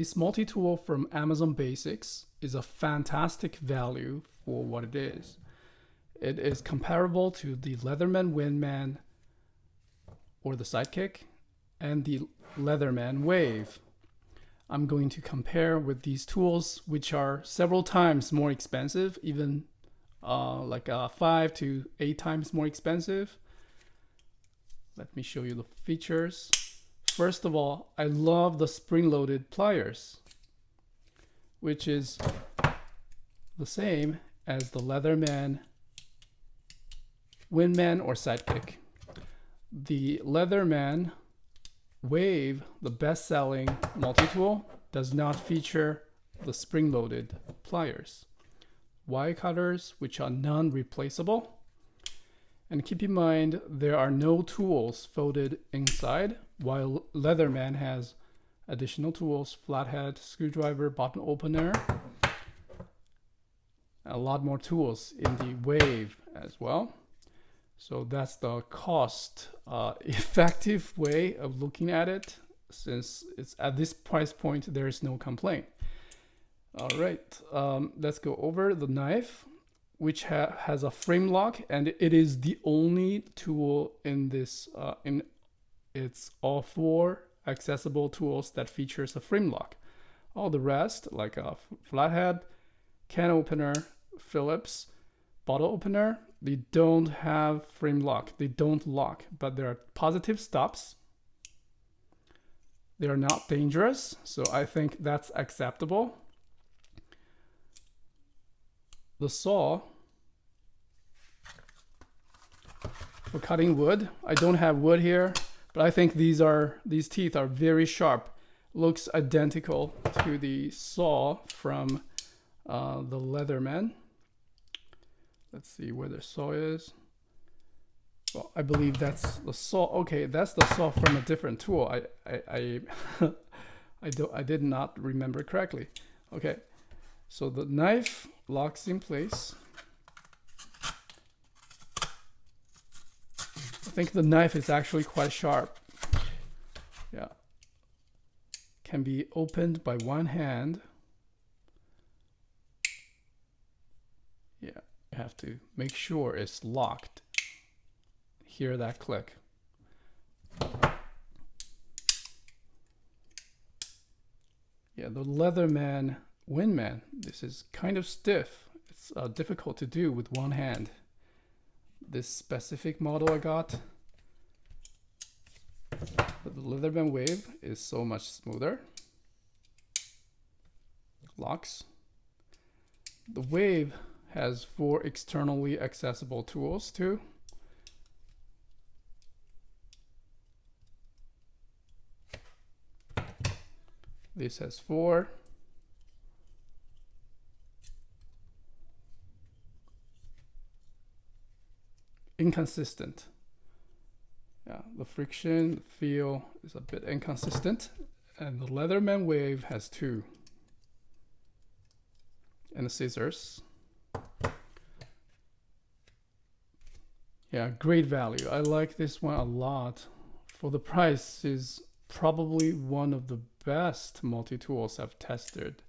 This multi-tool from Amazon Basics is a fantastic value for what it is. It is comparable to the Leatherman Wingman or the Sidekick and the Leatherman Wave. I'm going to compare with these tools, which are several times more expensive, even 5 to 8 times more expensive. Let me show you the features. First of all, I love the spring-loaded pliers, which is the same as the Leatherman Wingman or Sidekick. The Leatherman Wave, the best-selling multi-tool, does not feature the spring-loaded pliers. Wire cutters, which are non-replaceable. And keep in mind, there are no tools folded inside, while Leatherman has additional tools, flathead, screwdriver, bottle opener, a lot more tools in the Wave as well. So that's the cost effective way of looking at it. Since it's at this price point, there is no complaint. All right, let's go over the knife, which has a frame lock, and it is the only tool in this, it's all 4 accessible tools that features a frame lock. All the rest, like a flathead, can opener, Phillips, bottle opener, they don't have frame lock. They don't lock, but there are positive stops. They are not dangerous, so I think that's acceptable. The saw for cutting wood. I don't have wood here, but I think these teeth are very sharp. Looks identical to the saw from the Leatherman. Let's see where the saw is. Well, I believe that's the saw. Okay, that's the saw from a different tool. I did not remember correctly. Okay, so the knife locks in place. I think the knife is actually quite sharp. Yeah. Can be opened by one hand. Yeah, you have to make sure it's locked. Hear that click. Yeah, the Leatherman Wingman, this is kind of stiff. It's difficult to do with one hand. This specific model I got, but the Leatherman Wave is so much smoother. Locks. The Wave has 4 externally accessible tools too. This has 4. Inconsistent. Yeah, the friction, the feel is a bit inconsistent. And the Leatherman Wave has 2. And the scissors. Yeah, great value. I like this one a lot. For the price, is probably one of the best multi-tools I've tested.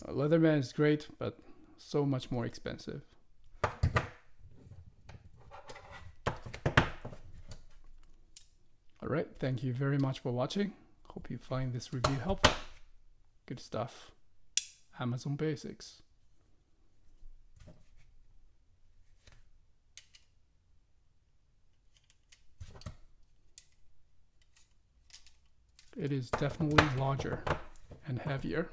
Leatherman is great, but so much more expensive. All right, thank you very much for watching. Hope you find this review helpful. Good stuff. Amazon Basics. It is definitely larger and heavier.